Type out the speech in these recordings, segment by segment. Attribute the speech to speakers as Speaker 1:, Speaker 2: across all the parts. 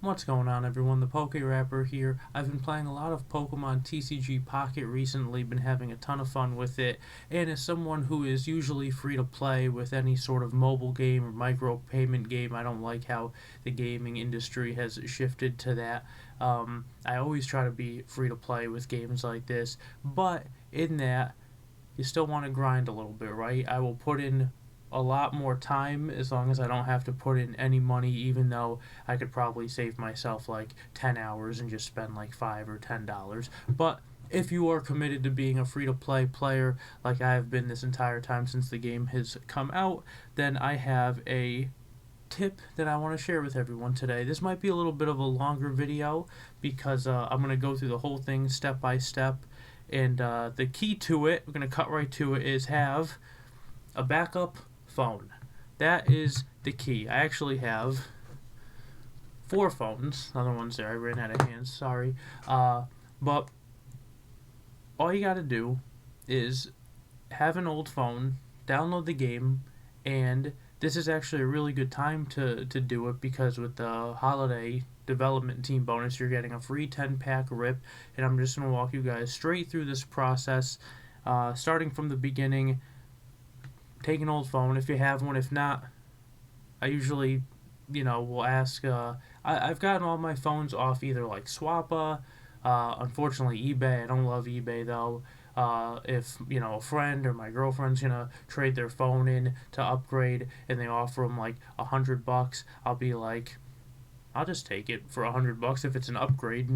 Speaker 1: What's going on, everyone? The ThePokeRapper here. I've been playing a lot of Pokemon TCG Pocket recently, been having a ton of fun with it, and as someone who is usually free to play with any sort of mobile game or micro payment game, I don't like how the gaming industry has shifted to that. I always try to be free to play with games like this, but in that, you still want to grind a little bit, right? I will put in a lot more time as long as I don't have to put in any money, even though I could probably save myself like 10 hours and just spend like $5 or $10. But if you are committed to being a free-to-play player like I have been this entire time since the game has come out, then I have a tip that I want to share with everyone today. This might be a little bit of a longer video because I'm going to go through the whole thing step by step, and the key to it, we're going to cut right to it, is have a backup phone. That is the key. I actually have 4 phones. Another one's there. I ran out of hands. Sorry. But all you gotta do is have an old phone, download the game, and this is actually a really good time to do it because with the holiday development team bonus, you're getting a free 10-pack rip, and I'm just going to walk you guys straight through this process, starting from the beginning. Take an old phone if you have one. If not, I usually, will ask. I've gotten all my phones off either like Swappa, unfortunately eBay. I don't love eBay though. If a friend or my girlfriend's gonna trade their phone in to upgrade and they offer them like $100, I'll be like, I'll just take it for $100 if it's an upgrade.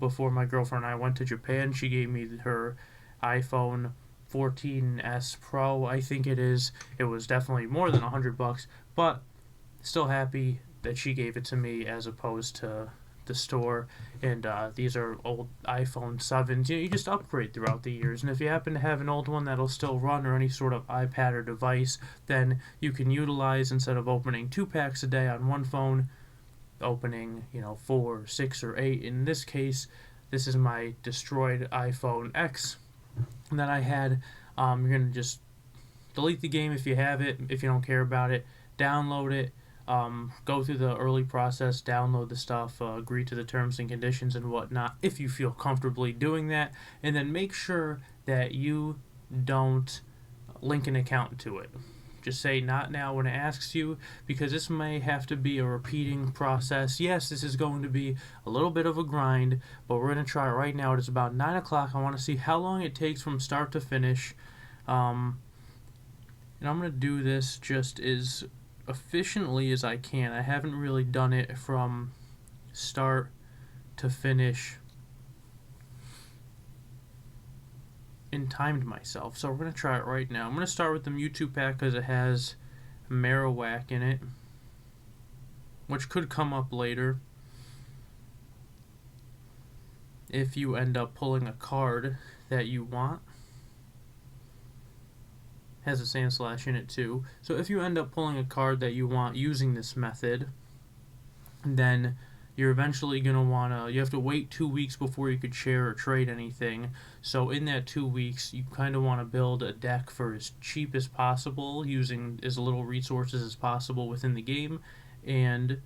Speaker 1: Before my girlfriend and I went to Japan, she gave me her iPhone 14s Pro, I think it is. It was definitely more than $100, but still happy that she gave it to me as opposed to the store. And these are old iPhone 7s. You just upgrade throughout the years, and if you happen to have an old one that'll still run, or any sort of iPad or device, then you can utilize, instead of opening 2 packs a day on one phone, opening 4, 6, or 8. In this case, this is my destroyed iPhone X that I had. You're going to just delete the game if you have it, if you don't care about it, download it, go through the early process, download the stuff, agree to the terms and conditions and whatnot if you feel comfortably doing that, and then make sure that you don't link an account to it. Just say not now when it asks you, because this may have to be a repeating process. Yes, this is going to be a little bit of a grind, but we're going to try it right now. It is about 9 o'clock. I want to see how long it takes from start to finish. And I'm going to do this just as efficiently as I can. I haven't really done it from start to finish and timed myself, so we're going to try it right now. I'm going to start with the Mewtwo pack because it has Marowak in it, which could come up later if you end up pulling a card that you want. Has a Sandslash in it too, so if you end up pulling a card that you want using this method, then you're eventually going to want to, you have to wait 2 weeks before you could share or trade anything. So in that 2 weeks, you kind of want to build a deck for as cheap as possible, using as little resources as possible within the game, and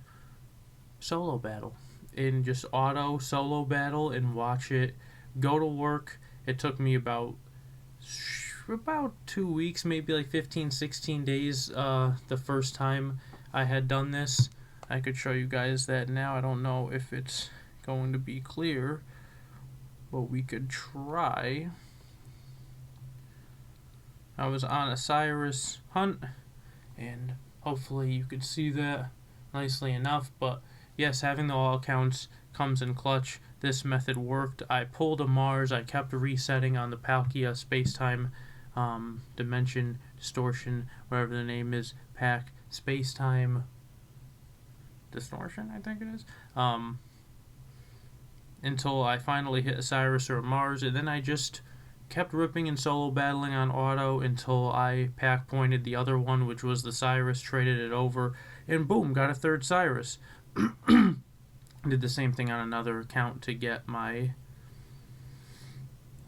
Speaker 1: solo battle. And just auto solo battle and watch it go to work. It took me about 2 weeks, maybe like 15, 16 days the first time I had done this. I could show you guys that now. I don't know if it's going to be clear, but we could try. I was on a Cyrus hunt, and hopefully you could see that nicely enough. But yes, having the all accounts comes in clutch. This method worked. I pulled a Mars. I kept resetting on the Palkia Space-Time Dimension Distortion, whatever the name is, pack Space-Time Distortion, I think it is, until I finally hit a Cyrus or a Mars, and then I just kept ripping and solo battling on auto until I pack pointed the other one, which was the Cyrus, traded it over, and boom, got a 3rd Cyrus. Did the same thing on another account to get my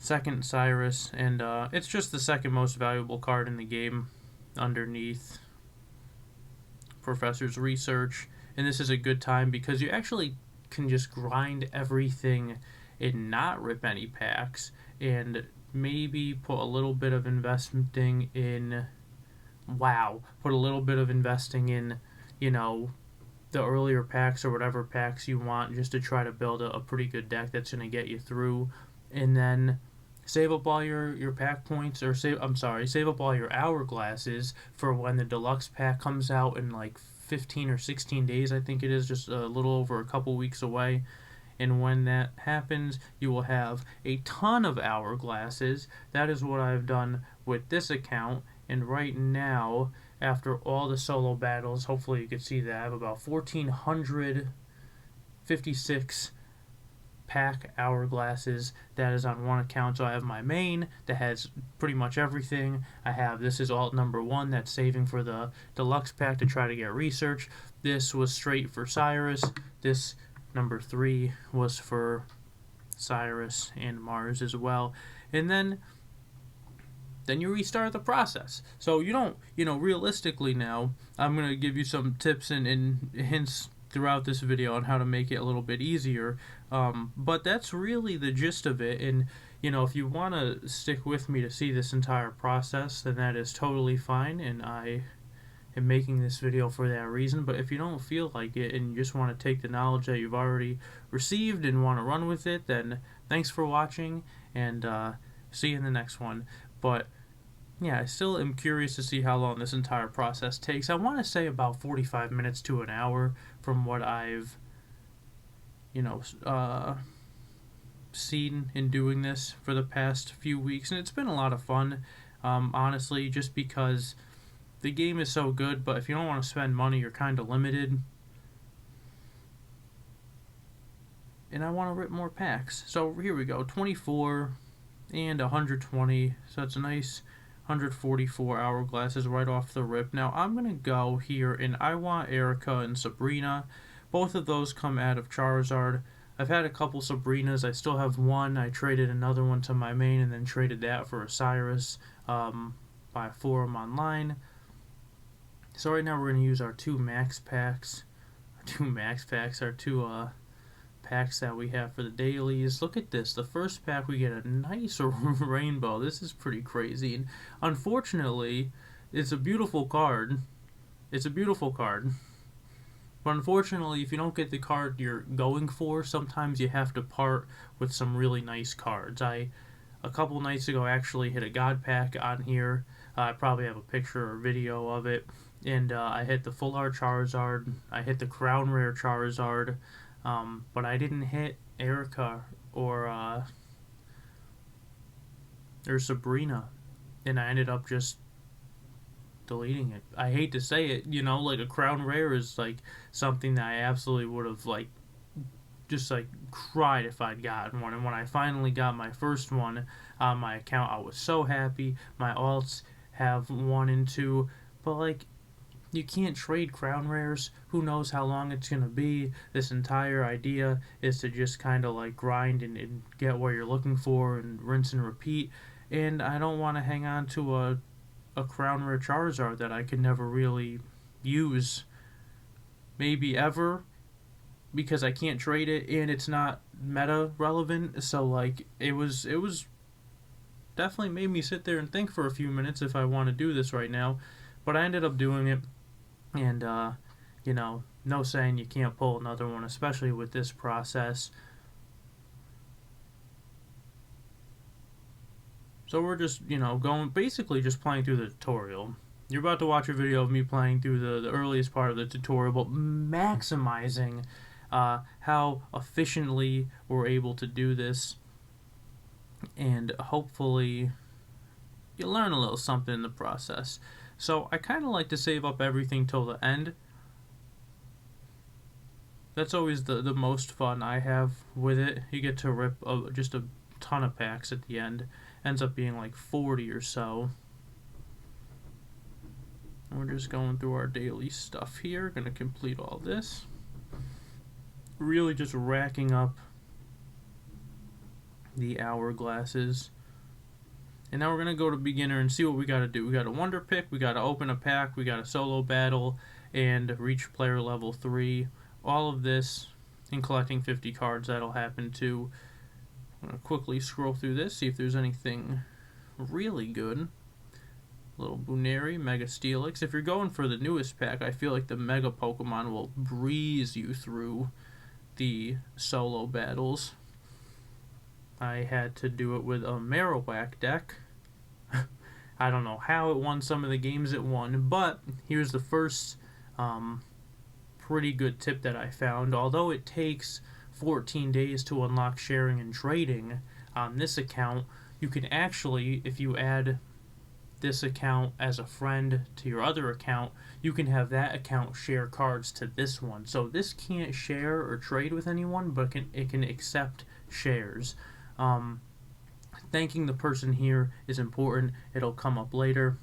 Speaker 1: 2nd Cyrus, and it's just the 2nd most valuable card in the game underneath Professor's Research. And this is a good time because you actually can just grind everything and not rip any packs, and maybe put a little bit of investing in put a little bit of investing in, you know, the earlier packs or whatever packs you want, just to try to build a pretty good deck that's going to get you through. And then save up all your pack points, or save up all your hourglasses for when the deluxe pack comes out in like 15 or 16 days, I think it is, just a little over a couple weeks away. And when that happens, you will have a ton of hourglasses. That is what I've done with this account. And right now, after all the solo battles, hopefully you can see that I have about 1,456 pack hourglasses. That is on one account. So I have my main that has pretty much everything. This is alt number 1 that's saving for the deluxe pack to try to get research. This was straight for Cyrus. This number 3 was for Cyrus and Mars as well. And then you restart the process. So you don't, realistically now, I'm going to give you some tips and hints throughout this video on how to make it a little bit easier. But that's really the gist of it. And, if you want to stick with me to see this entire process, then that is totally fine. And I am making this video for that reason. But if you don't feel like it and you just want to take the knowledge that you've already received and want to run with it, then thanks for watching, and see you in the next one. But yeah, I still am curious to see how long this entire process takes. I want to say about 45 minutes to an hour from what I've, seen in doing this for the past few weeks. And it's been a lot of fun, honestly, just because the game is so good. But if you don't want to spend money, you're kind of limited. And I want to rip more packs. So here we go, 24 and 120. So it's a nice 144 hourglasses right off the rip. Now I'm going to go here, and I want Erica and Sabrina. Both of those come out of Charizard. I've had a couple Sabrinas. I still have one. I traded another one to my main and then traded that for a Cyrus by forum online. So right now we're going to use our two packs that we have for the dailies. Look at this. The first pack, we get a nice rainbow. This is pretty crazy. And unfortunately, it's a beautiful card. But unfortunately, if you don't get the card you're going for, sometimes you have to part with some really nice cards. A couple nights ago, actually hit a God pack on here. I probably have a picture or video of it. And I hit the full art Charizard. I hit the crown rare Charizard. But I didn't hit Erica or Sabrina, and I ended up just deleting it. I hate to say it, like a crown rare is like something that I absolutely would have just cried if I'd gotten one. And when I finally got my first one on my account, I was so happy. My alts have 1 and 2, but you can't trade crown rares. Who knows how long it's going to be. This entire idea is to just kind of grind and get what you're looking for and rinse and repeat. And I don't want to hang on to a crown rare Charizard that I can never really use, maybe ever, because I can't trade it and it's not meta relevant. So it was definitely made me sit there and think for a few minutes if I want to do this right now. But I ended up doing it. And, no saying you can't pull another one, especially with this process. So we're just, basically just playing through the tutorial. You're about to watch a video of me playing through the earliest part of the tutorial, but maximizing how efficiently we're able to do this. And hopefully you learn a little something in the process. So I kind of like to save up everything till the end. That's always the most fun I have with it. You get to rip just a ton of packs at the end. Ends up being 40 or so. We're just going through our daily stuff here. Going to complete all this. Really just racking up the hourglasses. And now we're going to go to beginner and see what we got to do. We got a wonder pick, we got to open a pack, we got a solo battle, and reach player level 3. All of this and collecting 50 cards, that'll happen too. I'm going to quickly scroll through this, see if there's anything really good. Little Buneri, Mega Steelix. If you're going for the newest pack, I feel like the Mega Pokemon will breeze you through the solo battles. I had to do it with a Marowak deck. I don't know how it won some of the games it won, but here's the first pretty good tip that I found. Although it takes 14 days to unlock sharing and trading on this account, you can actually, if you add this account as a friend to your other account, you can have that account share cards to this one. So this can't share or trade with anyone, but it can accept shares. Thanking the person here is important. It'll come up later.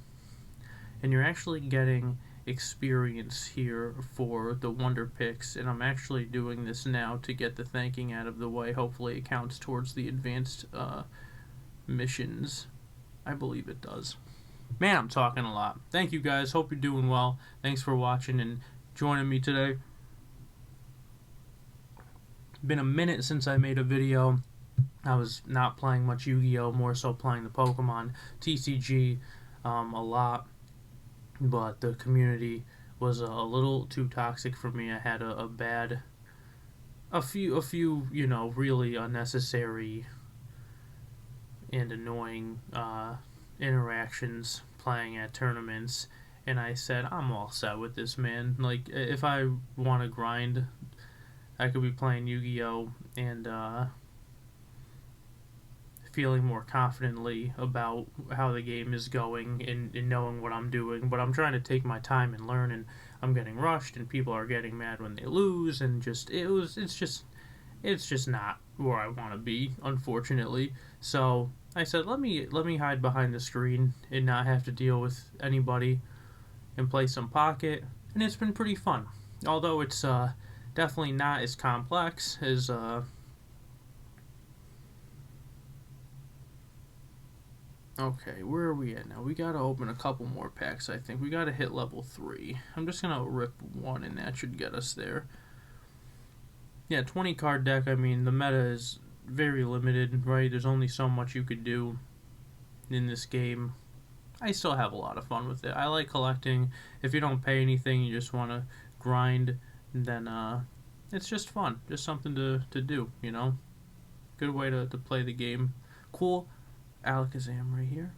Speaker 1: And you're actually getting experience here for the Wonder Picks, and I'm actually doing this now to get the thanking out of the way. Hopefully it counts towards the advanced missions. I believe it does. Man, I'm talking a lot. Thank you guys. Hope you're doing well. Thanks for watching and joining me today. Been a minute since I made a video. I was not playing much Yu-Gi-Oh, more so playing the Pokemon TCG a lot, but the community was a little too toxic for me. I had a few, you know, really unnecessary and annoying interactions playing at tournaments, and I said, I'm all set with this, man. Like, if I want to grind, I could be playing Yu-Gi-Oh and feeling more confidently about how the game is going and knowing what I'm doing, but I'm trying to take my time and learn, and I'm getting rushed, and people are getting mad when they lose, and it's just not where I want to be, unfortunately. So I said, let me hide behind the screen and not have to deal with anybody and play some Pocket, and it's been pretty fun. Although it's definitely not as complex as okay, where are we at now? We gotta open a couple more packs, I think. We gotta hit level 3. I'm just gonna rip one, and that should get us there. Yeah, 20 card deck. I mean, the meta is very limited, right? There's only so much you could do in this game. I still have a lot of fun with it. I like collecting. If you don't pay anything, you just want to grind, then it's just fun. Just something to do, you know? Good way to play the game. Cool Alakazam right here.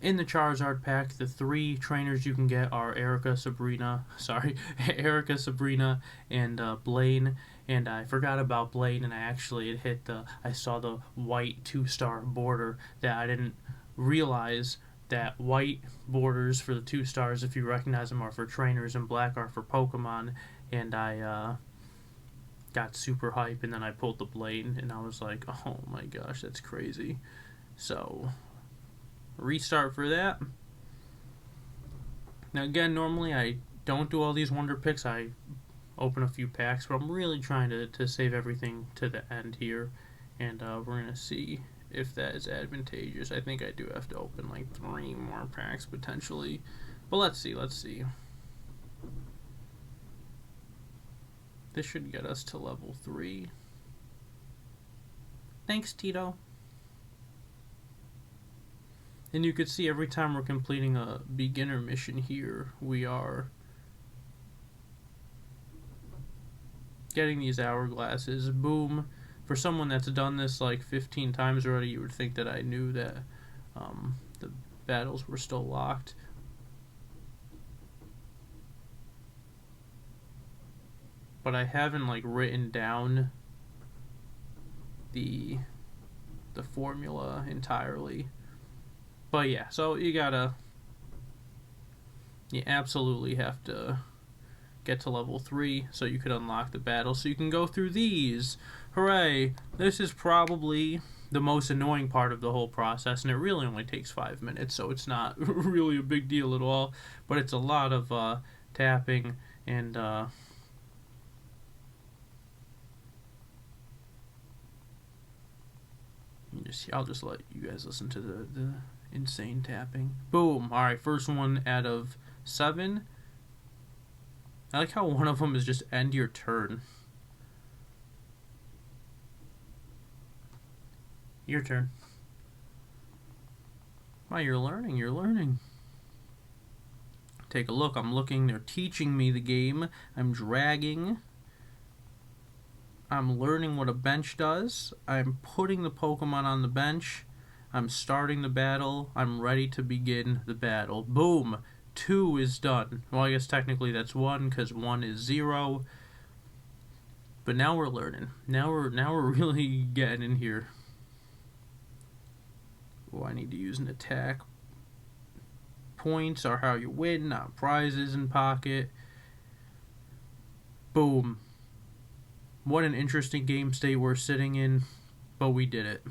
Speaker 1: In the Charizard pack, the 3 trainers you can get are Erica, Sabrina, and Blaine. And I forgot about Blaine, and I saw the white 2-star border that I didn't realize that white borders for the 2 stars, if you recognize them, are for trainers, and black are for Pokemon. And I got super hype, and then I pulled the Blaine, and I was like, oh my gosh, that's crazy. So restart for that. Now again, normally I don't do all these Wonder Picks. I open a few packs, but I'm really trying to save everything to the end here, and we're gonna see if that is advantageous. I think I do have to open like 3 more packs potentially, but let's see. This should get us to level 3. Thanks, Tito. And you could see every time we're completing a beginner mission here, we are getting these hourglasses. Boom. For someone that's done this like 15 times already, you would think that I knew that the battles were still locked. But I haven't like written down the formula entirely. But yeah, so you absolutely have to get to level 3 so you can unlock the battle, so you can go through these. Hooray! This is probably the most annoying part of the whole process, and it really only takes 5 minutes, so it's not really a big deal at all, but it's a lot of tapping and I'll just let you guys listen to the insane tapping. Boom! Alright, first one out of 7. I like how one of them is just end your turn. Your turn. Wow, you're learning, you're learning. Take a look, I'm looking, they're teaching me the game. I'm dragging. I'm learning what a bench does. I'm putting the Pokemon on the bench. I'm starting the battle. I'm ready to begin the battle. Boom! 2 is done. Well, I guess technically that's 1 because 1 is 0. But now we're learning. Now we're really getting in here. Oh, I need to use an attack. Points are how you win, not prizes in pocket. Boom. What an interesting game state we're sitting in, but we did it.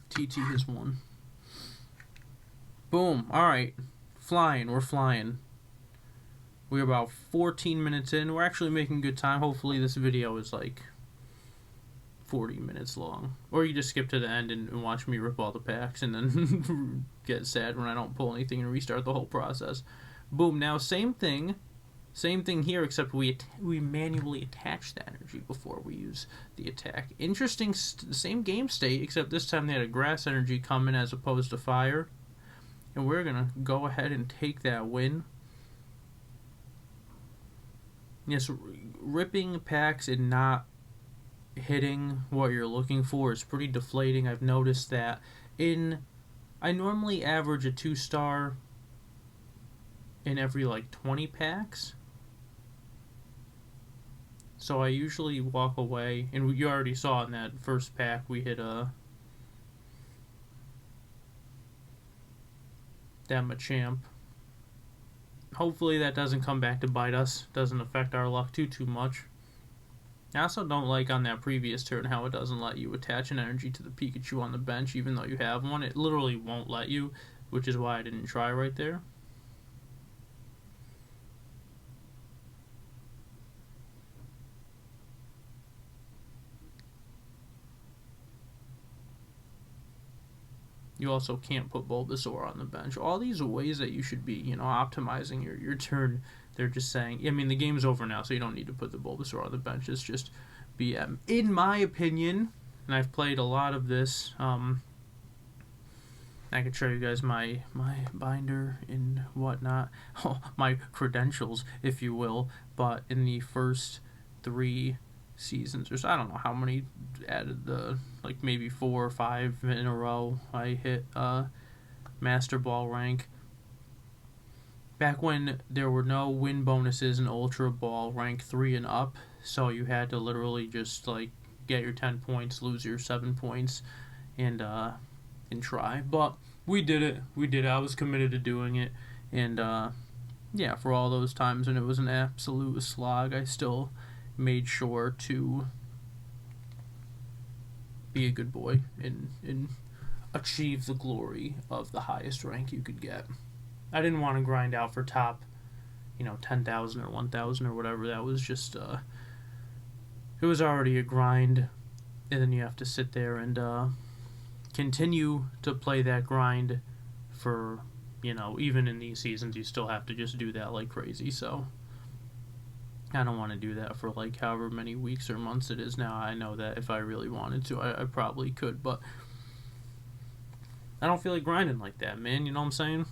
Speaker 1: TT has won. Boom. Alright. Flying. We're flying. We're about 14 minutes in. We're actually making good time. Hopefully this video is like 40 minutes long. Or you just skip to the end and watch me rip all the packs and then get sad when I don't pull anything and restart the whole process. Boom. Now, same thing. Same thing here, except we manually attach the energy before we use the attack. Interesting, same game state, except this time they had a grass energy come in as opposed to fire. And we're going to go ahead and take that win. Yes, ripping packs and not hitting what you're looking for is pretty deflating. I've noticed that. I normally average a 2-star in every like 20 packs. So I usually walk away, and you already saw in that first pack we hit that Machamp. Hopefully that doesn't come back to bite us, doesn't affect our luck too much. I also don't like on that previous turn how it doesn't let you attach an energy to the Pikachu on the bench even though you have one. It literally won't let you, which is why I didn't try right there. You also can't put Bulbasaur on the bench. All these are ways that you should be, optimizing your turn. They're just saying, I mean, the game's over now, so you don't need to put the Bulbasaur on the bench. It's just BM. In my opinion, and I've played a lot of this, I can show you guys my binder and whatnot. My credentials, if you will. But in the first 3 seasons, or so, I don't know how many added like maybe 4 or 5 in a row I hit Master Ball rank. Back when there were no win bonuses in Ultra Ball rank 3 and up, so you had to literally just like get your 10 points, lose your 7 points, and try. But we did it. I was committed to doing it, and yeah, for all those times when it was an absolute slog, I still made sure to be a good boy and achieve the glory of the highest rank you could get. I didn't want to grind out for top, 10,000 or 1,000 or whatever. That was just, it was already a grind, and then you have to sit there and continue to play that grind for, even in these seasons, you still have to just do that like crazy, so I don't want to do that for like however many weeks or months it is now. I know that if I really wanted to, I probably could, but I don't feel like grinding like that, man. You know what I'm saying?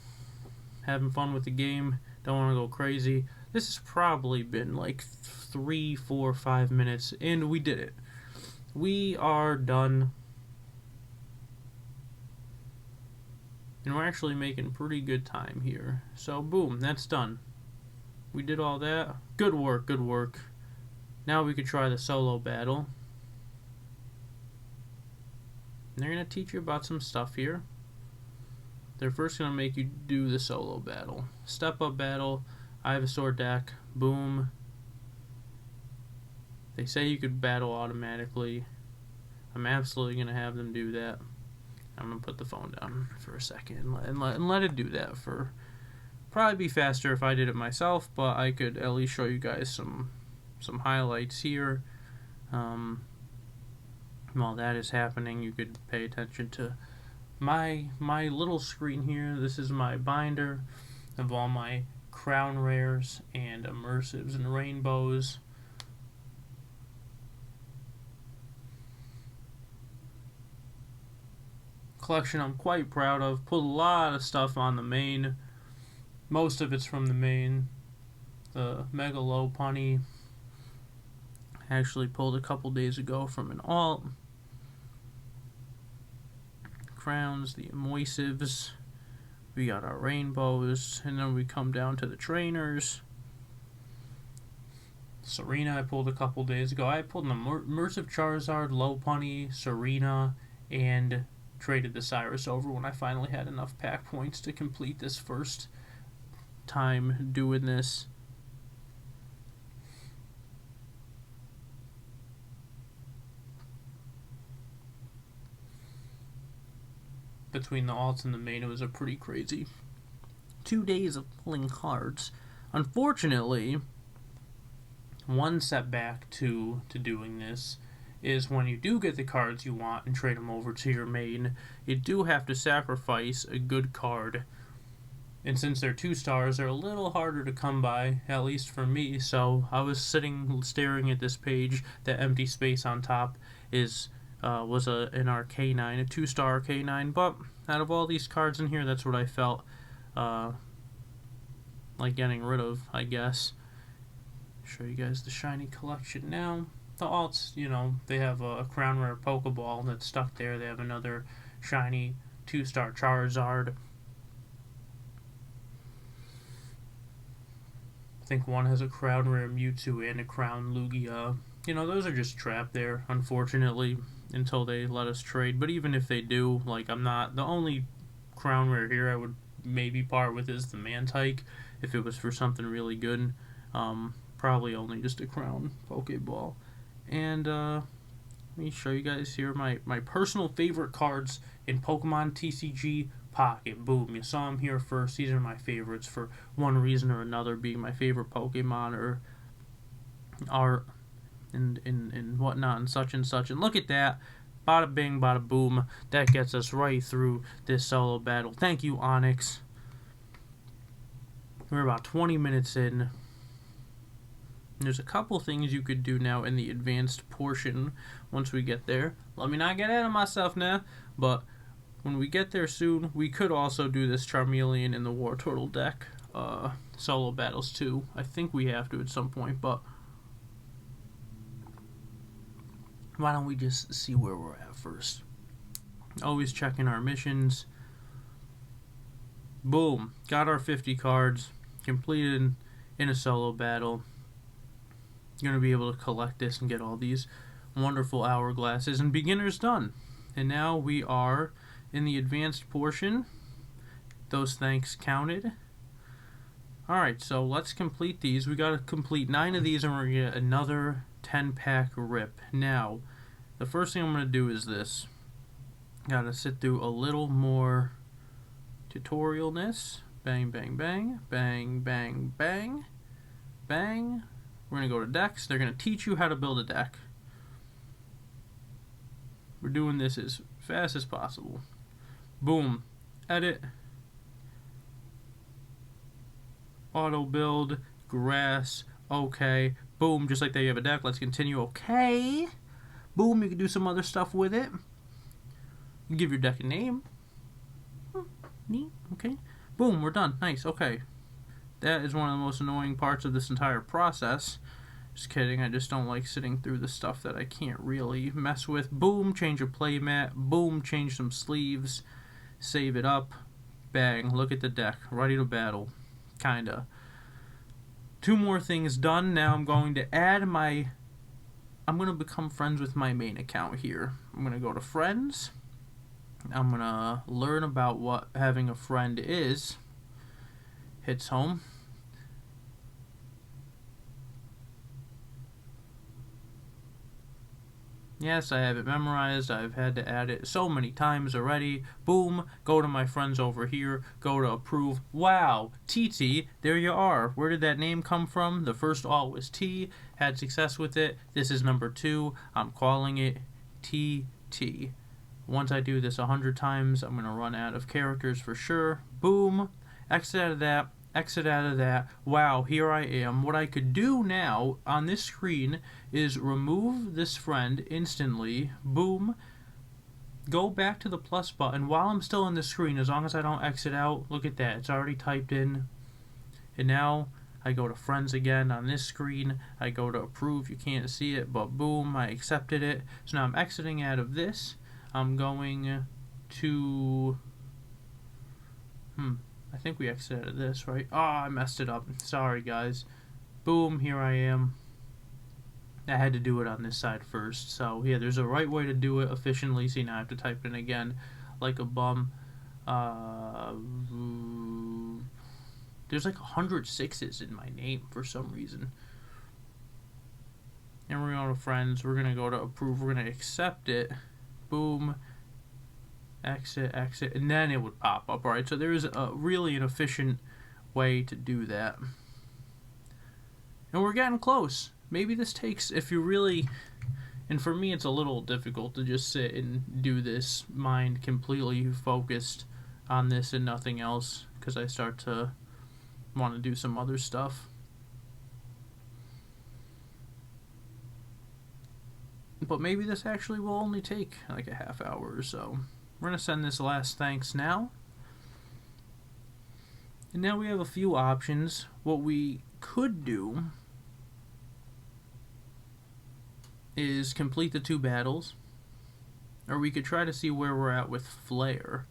Speaker 1: Having fun with the game. Don't want to go crazy. This has probably been like 3, 4, 5 minutes, and we did it. We are done. And we're actually making pretty good time here. So, boom, that's done. We did all that. Good work, good work. Now we could try the solo battle. And they're going to teach you about some stuff here. They're first going to make you do the solo battle. Step up battle, Ivysaur deck, boom. They say you could battle automatically. I'm absolutely going to have them do that. I'm going to put the phone down for a second and let it do that for... Probably be faster if I did it myself, but I could at least show you guys some highlights here. While that is happening, you could pay attention to my little screen here. This is my binder of all my crown rares and immersives and rainbows. Collection I'm quite proud of. Put a lot of stuff on the main. Most of it's from the main. The Mega Lopunny actually pulled a couple days ago from an alt. Crowns, the Emoisives. We got our rainbows, and then we come down to the trainers. Serena I pulled a couple days ago. I pulled an immersive Charizard, Lopunny, Serena, and traded the Cyrus over when I finally had enough pack points to complete this first time doing this. Between the alts and the main, it was a pretty crazy 2 days of pulling cards. Unfortunately, one setback to doing this is when you do get the cards you want and trade them over to your main, you do have to sacrifice a good card. And since they're 2 stars, they're a little harder to come by, at least for me. So I was sitting staring at this page. The empty space on top was an Arcanine, a 2-star Arcanine. But out of all these cards in here, that's what I felt like getting rid of, I guess. Show you guys the shiny collection now. The alts, they have a Crown Rare Pokeball that's stuck there. They have another shiny 2-star Charizard. I think one has a Crown Rare Mewtwo and a Crown Lugia. Those are just trapped there, unfortunately, until they let us trade. But even if they do, I'm not... The only Crown Rare here I would maybe part with is the Mantike, if it was for something really good. Probably only just a Crown Pokeball. And let me show you guys here my personal favorite cards in Pokemon TCG Pocket. Boom, you saw them here first. These are my favorites for one reason or another, being my favorite Pokemon or art and whatnot and such and such. And look at that. Bada bing, bada boom. That gets us right through this solo battle. Thank you, Onyx. We're about 20 minutes in. There's a couple things you could do now in the advanced portion once we get there. Let me not get ahead of myself now, but when we get there soon, we could also do this Charmeleon in the War Turtle deck. Solo battles too. I think we have to at some point, but why don't we just see where we're at first? Always checking our missions. Boom. Got our 50 cards. Completed in a solo battle. You're going to be able to collect this and get all these wonderful hourglasses. And beginner's done. And now we are in the advanced portion. Those thanks counted. Alright, so let's complete these. We got to complete 9 of these and we're going to get another 10-pack rip. Now, the first thing I'm going to do is this. Got to sit through a little more tutorialness. Bang, bang, bang. Bang, bang, bang. Bang. We're going to go to decks. They're going to teach you how to build a deck. We're doing this as fast as possible. Boom. Edit. Auto build. Grass. Okay. Boom. Just like that you have a deck. Let's continue. Okay. Boom. You can do some other stuff with it. You give your deck a name. Neat. Okay. Boom. We're done. Nice. Okay. That is one of the most annoying parts of this entire process. Just kidding, I just don't like sitting through the stuff that I can't really mess with. Boom, change a playmat. Boom, change some sleeves. Save it up. Bang, look at the deck. Ready to battle. Kinda. 2 more things done. Now I'm going to add I'm going to become friends with my main account here. I'm going to go to friends. I'm going to learn about what having a friend is. Hits home. Yes, I have it memorized. I've had to add it so many times already. Boom. Go to my friends over here. Go to approve. Wow. TT. There you are. Where did that name come from? The first alt was T. Had success with it. This is number 2. I'm calling it TT. Once I do this 100 times, I'm going to run out of characters for sure. Boom. Exit out of that. exit out of that. Wow, here I am. What I could do now on this screen is remove this friend instantly. Boom. Go back to the plus button while I'm still on the screen, as long as I don't exit out. Look at that. It's already typed in. And now I go to friends again on this screen. I go to approve. You can't see it, but boom, I accepted it. So now I'm exiting out of this. I'm going to... I think we exited out of this, right? Oh, I messed it up. Sorry, guys. Boom, here I am. I had to do it on this side first. So, yeah, there's a right way to do it efficiently. See, now I have to type in again like a bum. There's like 100 sixes in my name for some reason. And we're going to friends. We're going to go to approve. We're going to accept it. Boom. Exit, exit. And then it would pop up. Alright, so there's a really an efficient way to do that. And we're getting close. Maybe this takes, if you really, and for me it's a little difficult to just sit and do this mind completely focused on this and nothing else, because I start to want to do some other stuff. But maybe this actually will only take like a half hour or so. We're going to send this last thanks now. And now we have a few options. What we could do is complete the 2 battles, or we could try to see where we're at with Flare.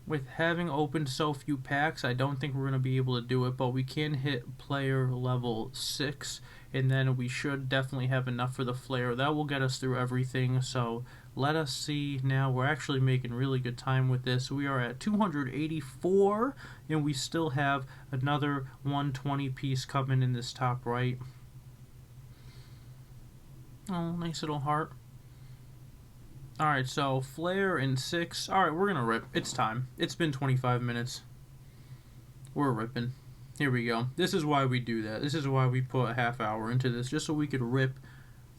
Speaker 1: With having opened so few packs, I don't think we're going to be able to do it, but we can hit player level 6, and then we should definitely have enough for the Flare. That will get us through everything, so let us see now. We're actually making really good time with this. We are at 284, and we still have another 120 piece coming in this top right. Oh, nice little heart. Alright, so Flare in 6. Alright, we're gonna rip. It's time. It's been 25 minutes. We're ripping. Here we go. This is why we do that. This is why we put a half hour into this, just so we could rip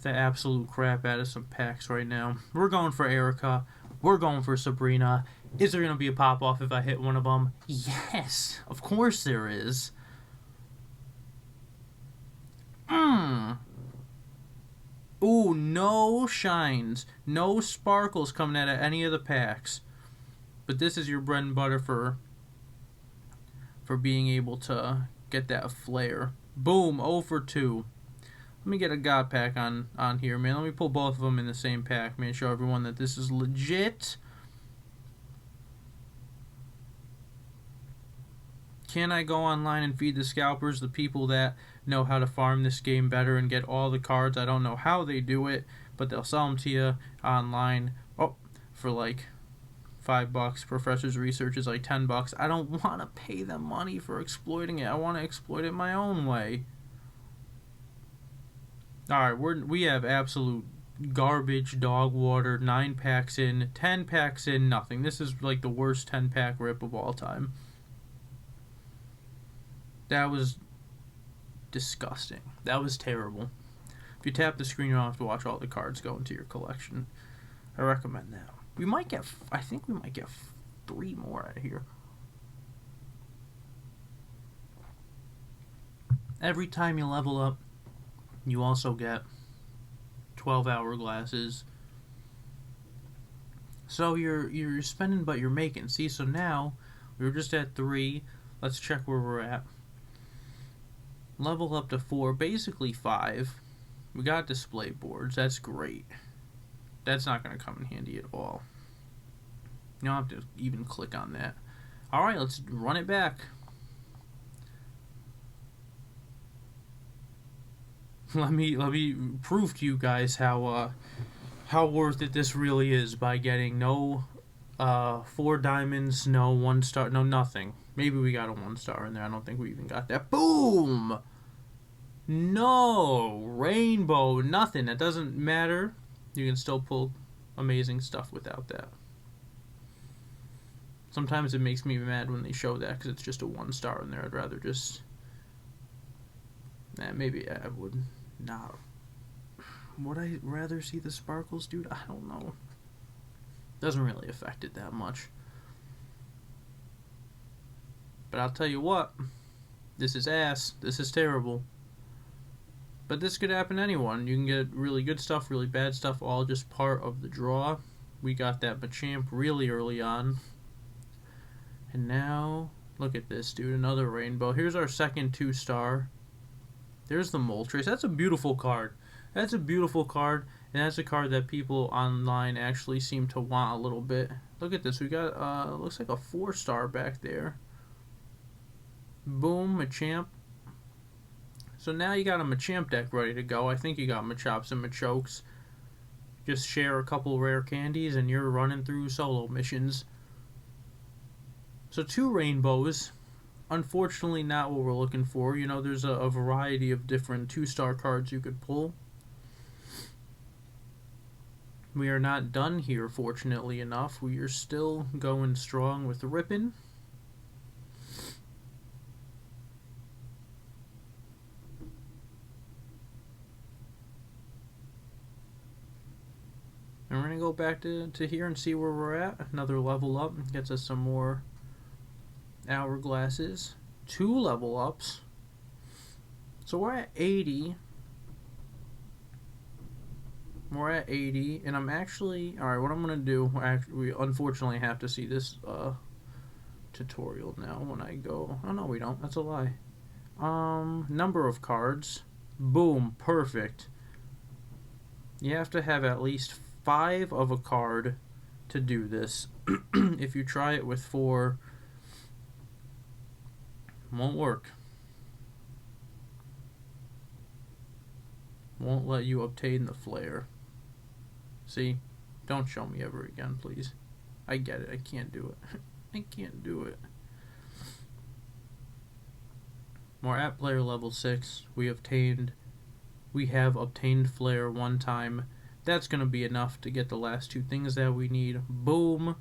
Speaker 1: the absolute crap out of some packs right now. We're going for Erica. We're going for Sabrina. Is there gonna be a pop-off if I hit one of them? Yes! Of course there is. Ooh, no shines. No sparkles coming out of any of the packs. But this is your bread and butter for being able to get that Flare. Boom, 0 for 2. Let me get a God pack on here, man. Let me pull both of them in the same pack, man. Show everyone that this is legit. Can I go online and feed the scalpers, the people that know how to farm this game better and get all the cards? I don't know how they do it, but they'll sell them to you online. Oh, for like $5. Professor's Research is like $10. I don't want to pay them money for exploiting it. I want to exploit it my own way. Alright, we have absolute garbage, dog water, 9 packs in, 10 packs in, nothing. This is like the worst 10-pack rip of all time. That was disgusting. That was terrible. If you tap the screen, you don't have to watch all the cards go into your collection. I recommend that. We might get, I think we might get 3 more out of here. Every time you level up, you also get 12 hourglasses. So you're spending, but you're making. See, so now we were just at 3. Let's check where we're at. Level up to 4, basically 5. We got display boards. That's great. That's not going to come in handy at all. You don't have to even click on that. Alright, let's run it back. Let me prove to you guys how worth it this really is by getting no 4 diamonds, no 1 star, no nothing. Maybe we got a 1 star in there. I don't think we even got that. Boom! No! Rainbow, nothing. That doesn't matter. You can still pull amazing stuff without that. Sometimes it makes me mad when they show that because it's just a 1 star in there. I'd rather just... maybe I would not. Would I rather see the sparkles, dude? I don't know. Doesn't really affect it that much. But I'll tell you what, this is ass. This is terrible. But this could happen to anyone. You can get really good stuff, really bad stuff, all just part of the draw. We got that Machamp really early on. And now, look at this, dude. Another rainbow. Here's our second 2-star. There's the Moltres. That's a beautiful card. That's a beautiful card. And that's a card that people online actually seem to want a little bit. Look at this. We got, looks like a 4-star back there. Boom, Machamp. So now you got a Machamp deck ready to go. I think you got Machops and Machokes. Just share a couple rare candies and you're running through solo missions. So 2 rainbows. Unfortunately not what we're looking for. You know, there's a variety of different 2-star cards you could pull. We are not done here, fortunately enough. We are still going strong with Rippin'. And we're going to go back to here and see where we're at. Another level up gets us some more hourglasses. 2 level ups. So we're at 80. We're at 80. And I'm actually... Alright, what I'm going to do... We unfortunately have to see this tutorial now when I go... Oh, no, we don't. That's a lie. Number of cards. Boom. Perfect. You have to have at least 5 of a card to do this. If you try it with 4, won't work. Won't let you obtain the flare. See? Don't show me ever again, please. I get it. I can't do it. I can't do it. We're at player level 6. We have obtained flare 1 time. That's going to be enough to get the last 2 things that we need. Boom.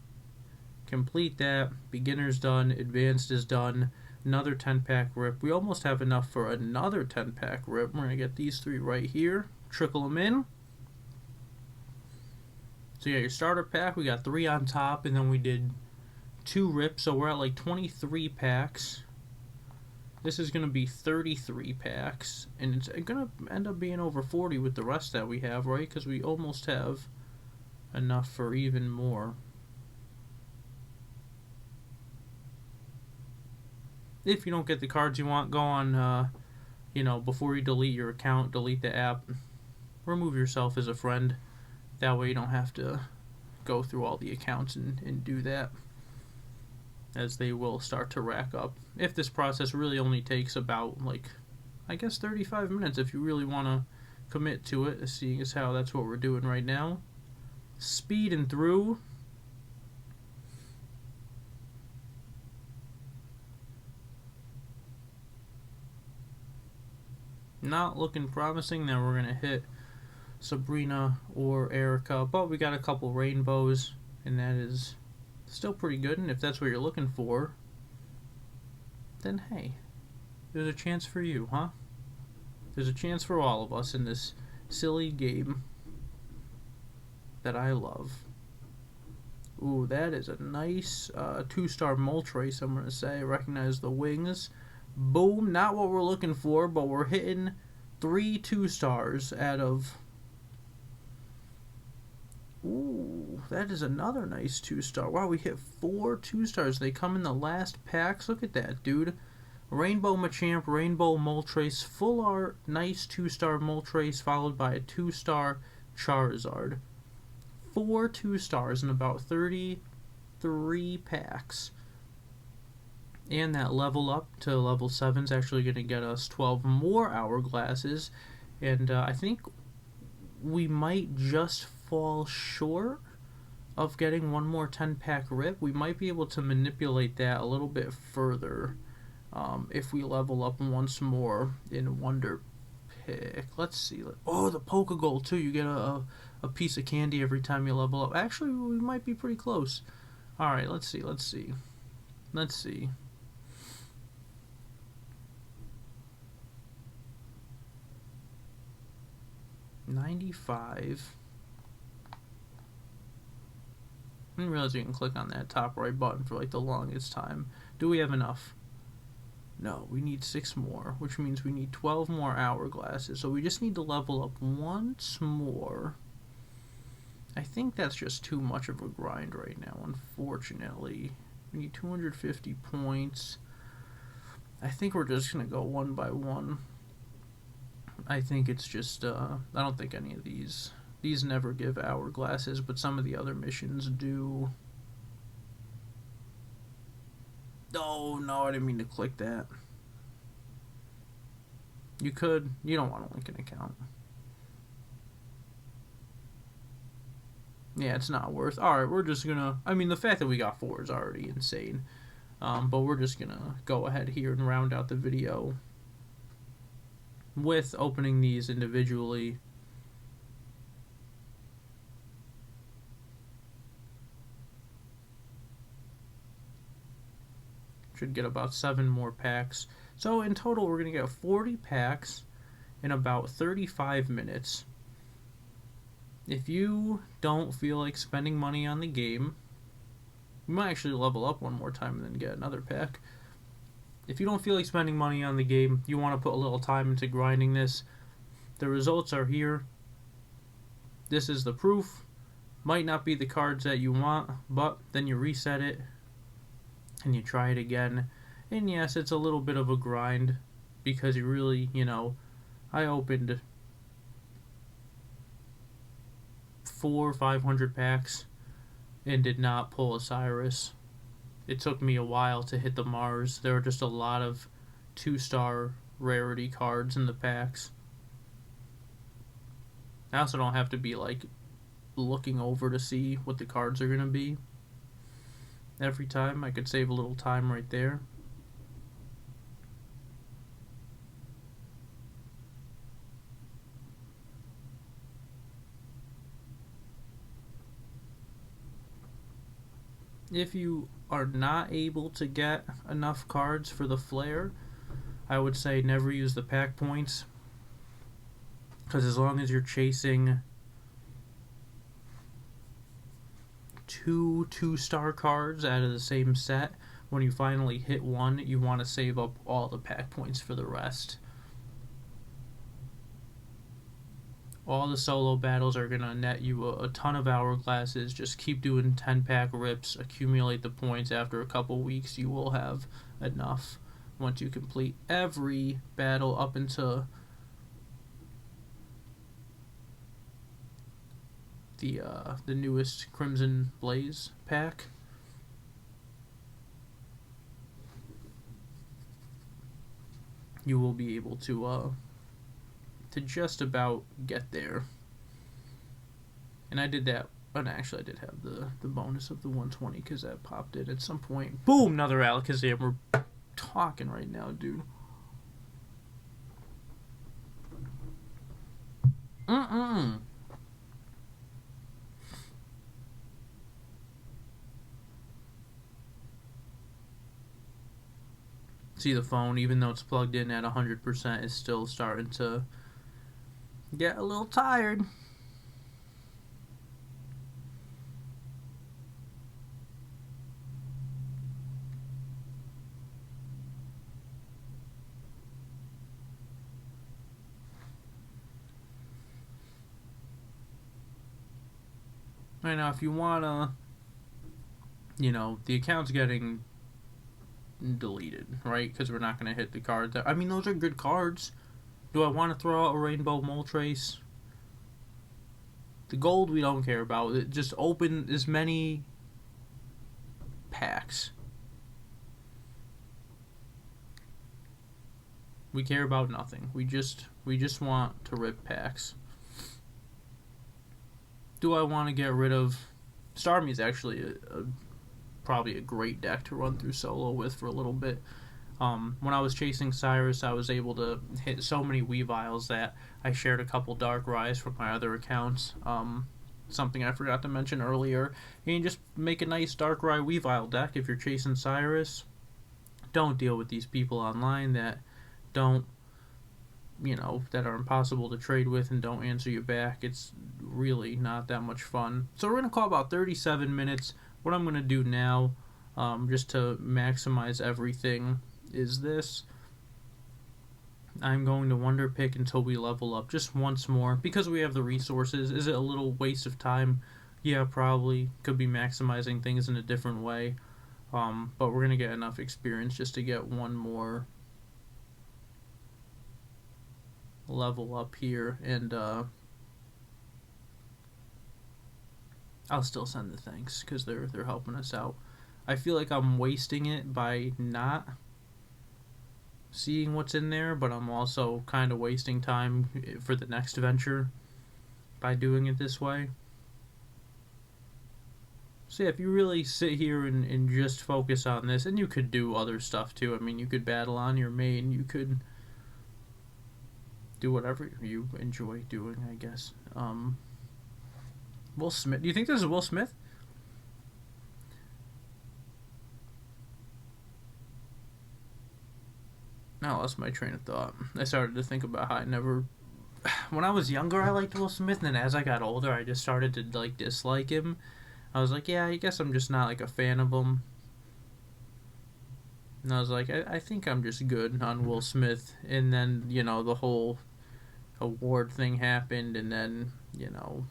Speaker 1: Complete that. Beginner's done. Advanced is done. Another 10-pack rip. We almost have enough for another 10-pack rip. We're going to get these 3 right here. Trickle them in. So yeah, your starter pack, we got 3 on top, and then we did 2 rips, so we're at like 23 packs. This is going to be 33 packs, and it's going to end up being over 40 with the rest that we have, right? Because we almost have enough for even more. If you don't get the cards you want, go on, you know, before you delete your account, delete the app, remove yourself as a friend. That way you don't have to go through all the accounts and do that, as they will start to rack up. If this process really only takes about, like, I guess 35 minutes if you really want to commit to it, seeing as how that's what we're doing right now. Speeding through. Not looking promising that we're going to hit Sabrina or Erica, but we got a couple rainbows, and that is still pretty good. And if that's what you're looking for, then hey, there's a chance for you, huh? There's a chance for all of us in this silly game that I love. Ooh, that is a nice 2-star Moltres, I'm going to say. Recognize the wings. Boom, not what we're looking for, but we're hitting 3 2-stars out of... Ooh, that is another nice 2-star. Wow, we hit 4 2-stars. They come in the last packs. Look at that, dude. Rainbow Machamp, Rainbow Moltres, full art, nice 2-star Moltres, followed by a 2-star Charizard. 4 2-stars in about 33 packs. And that level up to level 7 is actually going to get us 12 more hourglasses. And I think we might just fall short of getting one more 10-pack rip. We might be able to manipulate that a little bit further if we level up once more in Wonder Pick. Let's see. Oh, the Pokegold too. You get a piece of candy every time you level up. Actually, we might be pretty close. Alright, let's see. Let's see. 95. I didn't realize you can click on that top right button for like the longest time. Do we have enough? No, we need 6 more, which means we need 12 more hourglasses. So we just need to level up once more. I think that's just too much of a grind right now, unfortunately. We need 250 points. I think we're just going to go one by one. I think it's just, I don't think any of these never give hourglasses, but some of the other missions do. Oh, no, I didn't mean to click that. You could. You don't want to link an account. Yeah, it's not worth. Alright, we're just gonna. I mean, the fact that we got 4 is already insane. But we're just gonna go ahead here and round out the video with opening these individually. Should get about 7 more packs. So in total, we're gonna get 40 packs in about 35 minutes. If you don't feel like spending money on the game, you might actually level up one more time and then get another pack. If you don't feel like spending money on the game, you want to put a little time into grinding this, the results are here. This is the proof. Might not be the cards that you want, but then you reset it and you try it again. And yes, it's a little bit of a grind because you really, I opened 500 packs and did not pull a Cyrus. It took me a while to hit the Mars. There were just a lot of 2-star rarity cards in the packs. I also don't have to be looking over to see what the cards are going to be every time. I could save a little time right there. If you are not able to get enough cards for the flare, I would say never use the pack points, because as long as you're chasing 2 2-star cards out of the same set, when you finally hit one, you want to save up all the pack points for the rest. All the solo battles are going to net you a ton of hourglasses. Just keep doing 10-pack rips, accumulate the points. After a couple weeks, you will have enough once you complete every battle up into the newest Crimson Blaze pack. You will be able to just about get there. And I did that, but actually I did have the bonus of the 120 because that popped it at some point. Boom! Another Alakazam. We're talking right now, dude. See, the phone, even though it's plugged in at 100%, is still starting to get a little tired. Right now, if you wanna, the account's getting deleted, right? Because we're not gonna hit the card. I mean, those are good cards. Do I want to throw out a Rainbow Moltres? The gold we don't care about. Just open as many packs. We care about nothing. We just want to rip packs. Do I want to get rid of... Starmie is actually probably a great deck to run through solo with for a little bit. When I was chasing Cyrus, I was able to hit so many Weaviles that I shared a couple Darkrai's from my other accounts. Something I forgot to mention earlier. You can just make a nice Darkrai Weavile deck if you're chasing Cyrus. Don't deal with these people online that don't, that are impossible to trade with and don't answer you back. It's really not that much fun. So we're going to call about 37 minutes. What I'm going to do now, just to maximize everything, is this. I'm going to Wonder Pick until we level up just once more because we have the resources. Is it a little waste of time? Yeah, probably. Could be maximizing things in a different way. But we're going to get enough experience just to get one more level up here. And I'll still send the thanks because they're helping us out. I feel like I'm wasting it by not seeing what's in there, but I'm also kind of wasting time for the next venture by doing it this way. So yeah, if you really sit here and just focus on this, and you could do other stuff too. I mean, you could battle on your main, you could do whatever you enjoy doing, I guess. Will Smith. Do you think this is Will Smith? Now I lost my train of thought. I started to think about how I never... When I was younger, I liked Will Smith, and then as I got older, I just started to, like, dislike him. I was like, yeah, I guess I'm just not, like, a fan of him. And I was like, I think I'm just good on Will Smith. And then, you know, the whole award thing happened, and then, you know...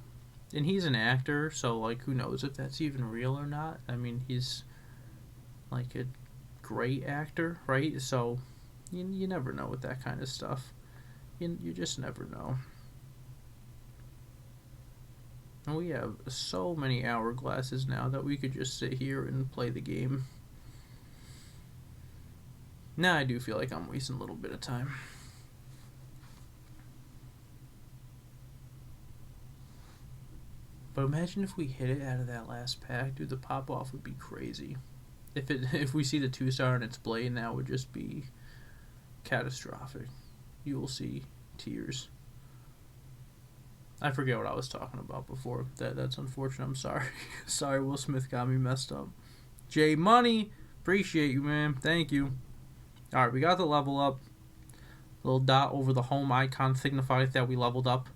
Speaker 1: And he's an actor, so, like, who knows if that's even real or not. I mean, he's, like, a great actor, right? So... You never know with that kind of stuff. You just never know. And we have so many hourglasses now that we could just sit here and play the game. Now I do feel like I'm wasting a little bit of time. But imagine if we hit it out of that last pack. Dude, the pop-off would be crazy. If we see the 2-star and its blade, that would just be... catastrophic. You will see tears. I forget what I was talking about before. That's unfortunate. I'm sorry. Sorry, Will Smith got me messed up. J Money, appreciate you, man. Thank you. All right, we got the level up. Little dot over the home icon signifies that we leveled up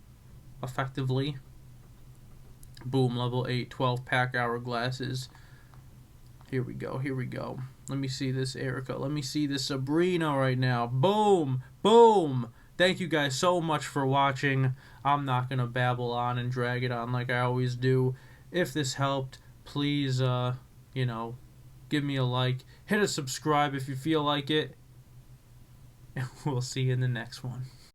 Speaker 1: effectively. Boom, level 8, 12 pack hourglasses. Here we go. Here we go. Let me see this Erica. Let me see this Sabrina right now. Boom. Boom. Thank you guys so much for watching. I'm not going to babble on and drag it on like I always do. If this helped, please, you know, give me a like. Hit a subscribe if you feel like it. And we'll see you in the next one.